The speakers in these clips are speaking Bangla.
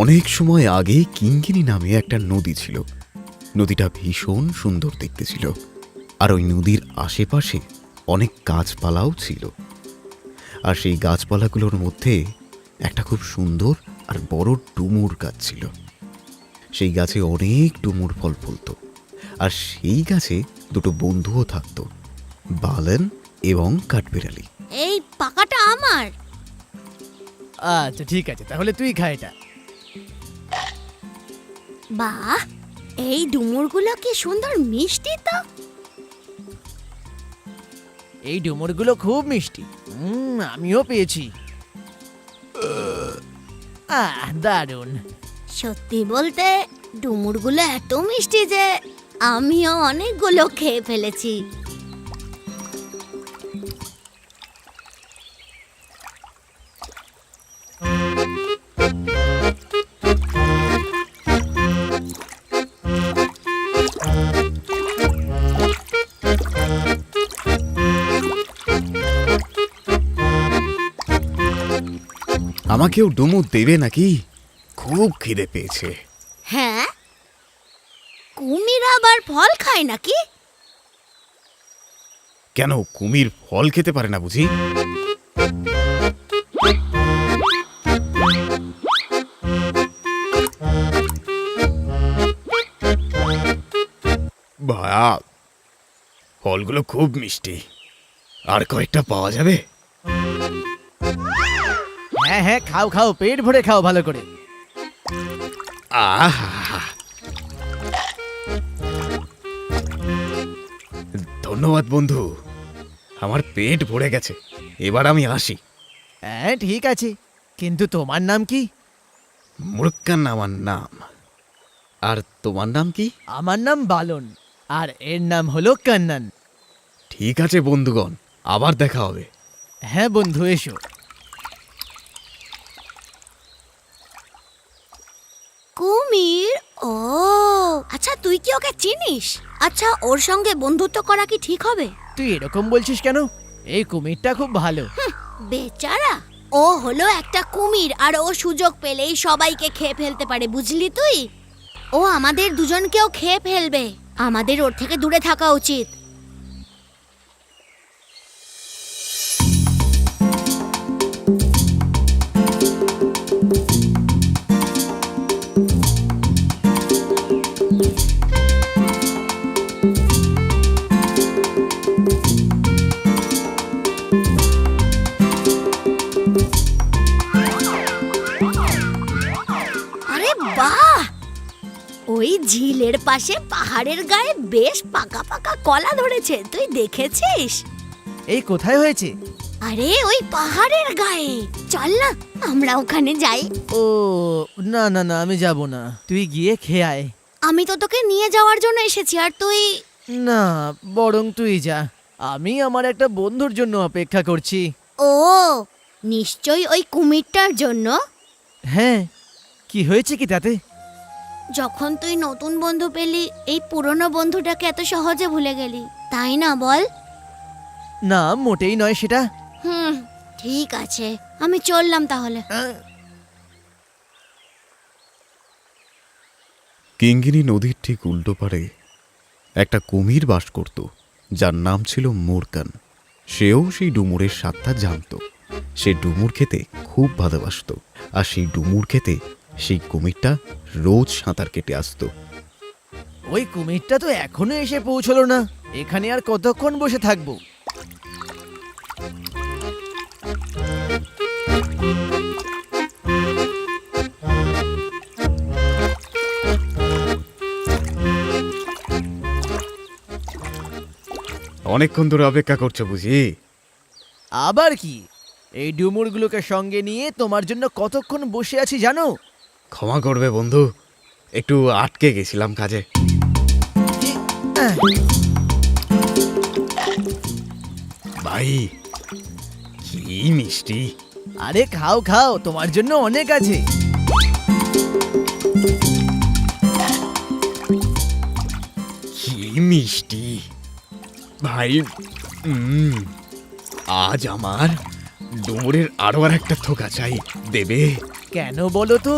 অনেক সময় আগে কিঙ্কিনি নামে একটা নদী ছিল। নদীটা ভীষণ সুন্দর দেখতে ছিল, আর ওই নদীর আশেপাশে অনেক গাছপালাও ছিল। আর সেই গাছপালাগুলোর মধ্যে একটা খুব সুন্দর আর বড় ডুমুর গাছ ছিল। সেই গাছে অনেক ডুমুর ফল ফলত, আর সেই গাছে দুটো বন্ধুও থাকত, বালেন এবং কাঠবিড়ালি। এই পাকাটা আমার। আচ্ছা ঠিক আছে, তাহলে তুই খা এটা। বাহ, এই ডুমুরগুলো কি সুন্দর মিষ্টি তো। এই ডুমুরগুলো খুব মিষ্টি। আমিও পেয়েছি। দারুণ। সত্যি বলতে ডুমুরগুলো এত মিষ্টি যে আমিও অনেকগুলো খেয়ে ফেলেছি। আমাকেও ডুমুর দেবে নাকি? খুব খিদে পেয়েছে। হ্যাঁ, কুমির আবার ফল খায় নাকি? কেন, কুমির ফল খেতে পারে না বুঝি? ভায়া, ফলগুলো খুব মিষ্টি, আর কয়েকটা পাওয়া যাবে? হ্যাঁ হ্যাঁ, খাও খাও, পেট ভরে খাও ভালো করে। আহা, ধন্যবাদ বন্ধু, আমার পেট ভরে গেছে, এবার আমি আসি। হ্যাঁ ঠিক আছে, কিন্তু তোমার নাম কি? মুরক্কান আমার নাম। আর তোমার নাম কি? আমার নাম বালন, আর এর নাম হলো কান্নান। ঠিক আছে বন্ধুগণ, আবার দেখা হবে। হ্যাঁ বন্ধু, এসো। কুমির? ও আচ্ছা, তুই কি ওকে চিনিস? আচ্ছা, ওর সঙ্গে বন্ধুত্ব করা কি ঠিক হবে? তুই এরকম বলছিস কেন? এই কুমিরটা খুব ভালো। বেচারা, ও হলো একটা কুমির, আর ও সুযোগ পেলেই সবাইকে খেয়ে ফেলতে পারে, বুঝলি তুই? ও আমাদের দুজনকেও খেয়ে ফেলবে। আমাদের ওর থেকে দূরে থাকা উচিত। আরে বাহ, ওই ঝিলের পাশে পাহাড়ের গায়ে বেশ পাকা পাকা কলা ধরেছে, তুই দেখেছিস? এই কোথায় হয়েছে? আরে ওই পাহাড়ের গায়ে, চল না আমরা ওখানে যাই। ও না না না, আমি যাব না, তুই গিয়ে খেয়ে আয়। আমি তো তোকে নিয়ে যাওয়ার জন্য এসেছি, আর তুই? না, বরং তুই যা, আমি আমার একটা বন্ধুর জন্য অপেক্ষা করছি। ও নিশ্চয়ই ওই কুমিরটার জন্য। হ্যাঁ, কি হয়েছে কি তাতে? যখন তুই নতুন বন্ধু পেলি, এই পুরনো বন্ধুটাকে এত সহজে ভুলে গেলি, তাই না বল? না, মোটেই নয় সেটা। ঠিক আছে, আমি চললাম তাহলে। কিঙ্গিনি নদীর ঠিক উল্টো পারে একটা কুমির বাস করত, যার নাম ছিল মুরকান। সেও সেই ডুমুরের স্বাদটা জানত। সে ডুমুর খেতে খুব ভালোবাসত, আর সেই ডুমুর খেতে সেই কুমিরটা রোজ সাঁতার কেটে আসতো। ওই কুমিরটা তো এখনো এসে পৌঁছলো না, এখানে আর কতক্ষণ বসে থাকবো? অনেকক্ষণ ধরে অপেক্ষা করছো বুঝি? আবার কি, এই ডুমুরগুলোকে সঙ্গে নিয়ে তোমার জন্য কতক্ষণ বসে আছি জানো? ক্ষমা করবে বন্ধু, একটু আটকে গেছিলাম কাজে। ভাই, কি মিষ্টি! আরে খাও খাও, তোমার জন্য অনেক আছে। কি মিষ্টি ভাই! আজ আমার ডুমুরের আরো আর একটা থোকা চাই, দেবে? কেন বলো তো?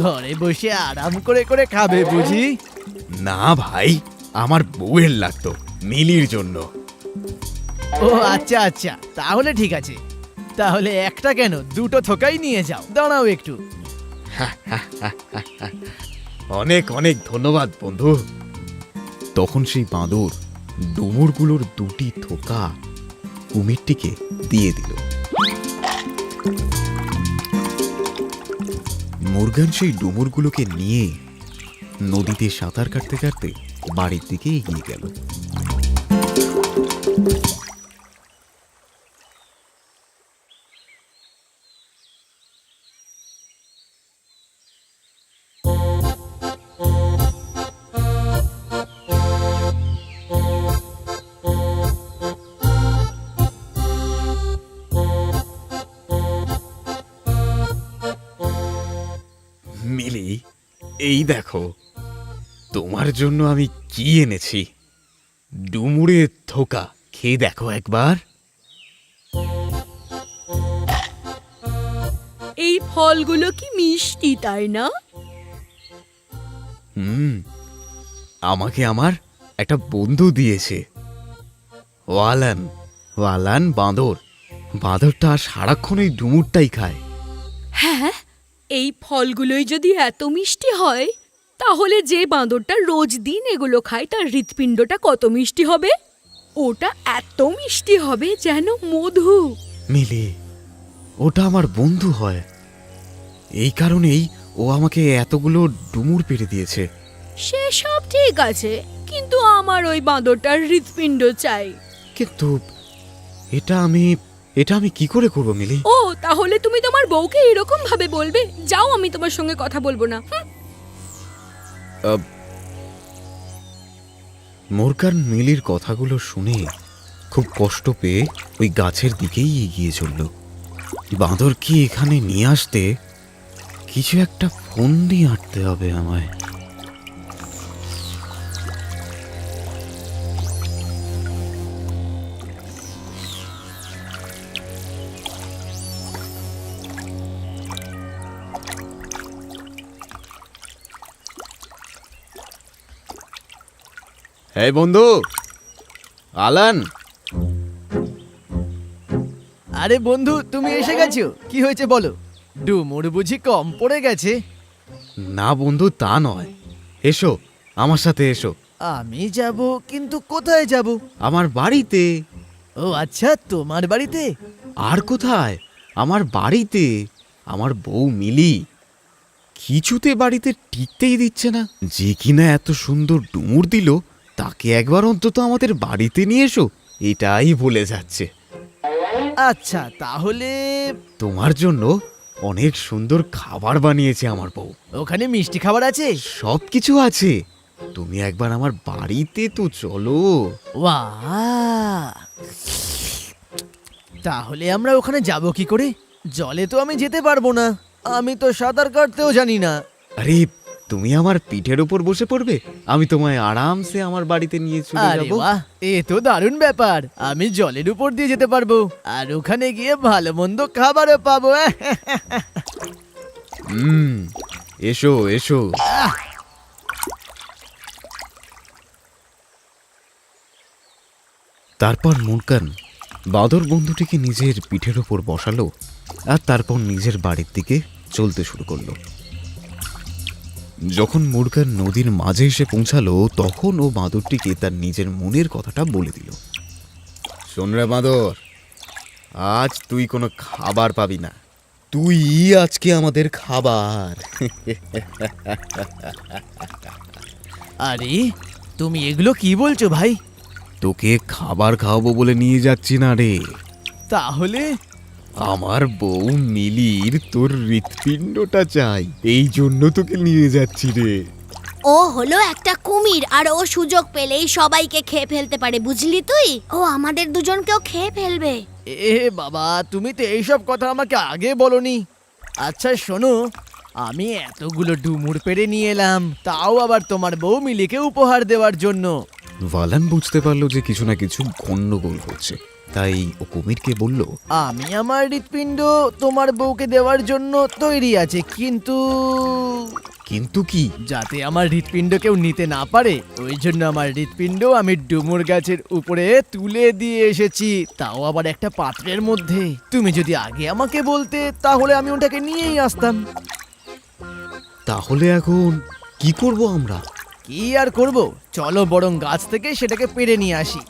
ঘরে বসে আরাম করে করে খাবে বুঝি? না ভাই, আমার বউয়ের লাগতো, মিলির জন্য। ও আচ্ছা আচ্ছা, তাহলে ঠিক আছে। তাহলে একটা কেন, দুটো থোকাই নিয়ে যাও। দাঁড়াও একটু। অনেক অনেক ধন্যবাদ বন্ধু। তখন সেই বাঁদর ডুমুরগুলোর দুটি থোকা কুমিরটিকে দিয়ে দিল। মুরগান সেই ডুমুরগুলোকে নিয়ে নদীতে সাঁতার কাটতে কাটতে বাড়ির দিকে এগিয়ে গেল। মিলি, এই দেখো, তোমার জন্য আমি কি এনেছি। ডুমুরের থোকা, খেয়ে দেখো একবার। এই ফলগুলো কি মিষ্টি, তাই না? আমাকে আমার একটা বন্ধু দিয়েছে, ওয়ালান। ওয়ালান বাঁদর। বাঁদরটা সারাক্ষণ এই ডুমুরটাই খায়। হ্যাঁ, এই ফলগুলোই যদি এত মিষ্টি হয়, তাহলে যে বাঁদরটা রোজ দিন এগুলো খায় তার হৃৎপিণ্ডটা কত মিষ্টি হবে? ওটা এত মিষ্টি হবে যেন মধু। মিলি, ওটা আমার বন্ধু হয়, এই কারণেই ও আমাকে এতগুলো ডুমুর পেড়ে দিয়েছে। সেসব ঠিক আছে, কিন্তু আমার ওই বাঁদরটার হৃৎপিণ্ড চাই। কিন্তু এটা আমি কি করে করবো মিলি? ও, তাহলে তুমি তোমার বউকে এরকম ভাবে বলবে? যাও, আমি তোমার সঙ্গে কথা বলবো না। মোরকান মিলির কথাগুলো শুনে খুব কষ্ট পেয়ে ওই গাছের দিকেই এগিয়ে চলল। বাঁদরকে এখানে নিয়ে আসতে কিছু একটা ফোন দিয়ে আঁটতে হবে আমায়। হ্যাঁ বন্ধু, আলান। আরে বন্ধু, তুমি এসে গেছো? কি হয়েছে বলো? ডুমুর বুঝি কম পড়ে গেছে? না বন্ধু, তা নয়। এসো, আমার সাথে এসো। আমি যাব, কিন্তু কোথায় যাব? আমার বাড়িতে। ও আচ্ছা, তোমার বাড়িতে? আর কোথায়? আমার বাড়িতে। আমার বউ মিলি কিছুতে বাড়িতে টিকতেই দিচ্ছে না। যে কিনা এত সুন্দর ডুমুর দিল, তাকে একবার অন্তত আমাদের বাড়িতে নিয়ে এসো, এটাই বলে যাচ্ছে। আচ্ছা, তাহলে তোমার জন্য অনেক সুন্দর খাবার বানিয়েছে আমার বউ। ওখানে মিষ্টি খাবার আছে? সব কিছু আছে। তুমি একবার আমার বাড়িতে তো চলো। বাহ! তাহলে আমরা ওখানে যাব কি করে? জলে তো আমি যেতে পারবো না, আমি তো সাঁতার কাটতেও জানি না। আরে, তুমি আমার পিঠের উপর বসে পড়বে, আমি তোমায় আরামসে আমার বাড়িতে নিয়ে চলে আরে যাব। বাহ, এ তো দারুণ ব্যাপার। আমি জলের উপর দিয়ে যেতে পারবো, আর ওখানে গিয়ে ভালো মন্দ খাবারও পাবো। এসো এসো। তারপর মুরকান বাঁদর বন্ধুটিকে নিজের পিঠের ওপর বসালো, আর তারপর নিজের বাড়ির দিকে চলতে শুরু করলো। যখন মুরকান নদীর মাঝে এসে পৌঁছালো, তখন ও বাঁদরটিকে তার নিজের মনের কথাটা বলে দিল। শোন রে বাঁদর, আজ তুই কোনো খাবার পাবি না, তুই আজকে আমাদের খাবার। আরে, তুমি এগুলো কি বলছো ভাই? তোকে খাবার খাওয়াবো বলে নিয়ে যাচ্ছি না রে, তাহলে আমার বউ মিলির তোর হৃৎপিণ্ডটা চাই, এই জন্য তোকে নিয়ে যাচ্ছি রে। ও হলো একটা কুমির, আর ও সুযোগ পেলেই সবাইকে খেয়ে ফেলতে পারে, বুঝলি তুই? ও আমাদের দুজনকেও খেয়ে ফেলবে। এ বাবা, তুমি তো এইসব কথা আমাকে আগে বলনি। আচ্ছা শোনো, আমি এতগুলো ডুমুর পেড়ে নিয়ে এলাম, তাও আবার তোমার বউ মিলিকে উপহার দেওয়ার জন্য। ভালান বুঝতে পারলো যে কিছু না কিছু গন্ডগোল হচ্ছে, তাই ও কুমিরকে বলল, আমি আমার হৃৎপিণ্ড তোমার বউকে দেওয়ার জন্য তৈরি আছে, কিন্তু কিন্তু কি? যাতে আমার হৃৎপিণ্ড কেউ নিতে না পারে ওই জন্য আমার হৃৎপিণ্ড আমি ডুমুর গাছের উপরে তুলে দিয়ে এসেছি, তাও আবার একটা পাত্রের মধ্যে। তুমি যদি আগে আমাকে বলতে তাহলে আমি ওটাকে নিয়েই আসতাম। তাহলে এখন কি করব আমরা? কি আর করব, চলো বরং গাছ থেকে সেটাকে পেড়ে নিয়ে আসি।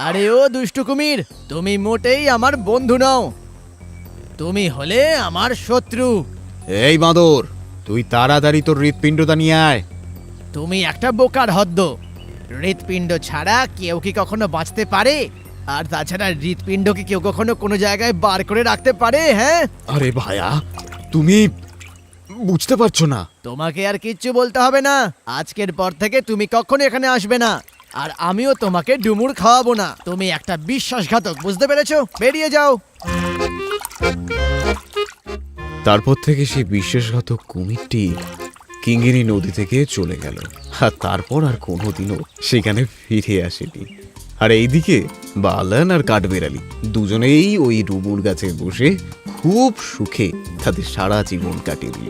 আরে ও দুষ্টু কুমির, তুমি মোটেই আমার বন্ধু নও, তুমি হলে আমার শত্রু। এই বাঁদর, তুই তাড়াতাড়ি তোর হৃৎপিণ্ডটা নিয়ে আয়। তুমি একটা বোকার হদ্দ। হৃৎপিণ্ড ছাড়া কেউ কি কখনো বাঁচতে পারে? আর তাছাড়া হৃৎপিণ্ড কি কেউ কখনো কোনো জায়গায় বার করে রাখতে পারে? হ্যাঁ, আরে ভায়া, তুমি বুঝতে পারছো না। তোমাকে আর কিচ্ছু বলতে হবে না। আজকের পর থেকে তুমি কখনো এখানে আসবে না, আর আমিও তোমাকে ডুমুর খাওয়াবো না। তুমি একটা বিশ্বাসঘাতক, বুঝতে পেরেছো? বেরিয়ে যাও। তারপর থেকে সেই বিশ্বাসঘাতক কুমিরটি কিঙ্গিনী নদী থেকে চলে গেল, আর তারপর আর কোনোদিনও সেখানে ফিরে আসেনি। আর এইদিকে বালান আর কাঠবেড়ালি দুজনেই ওই ডুমুর গাছে বসে খুব সুখে তাদের সারা জীবন কাটিয়ে দিল।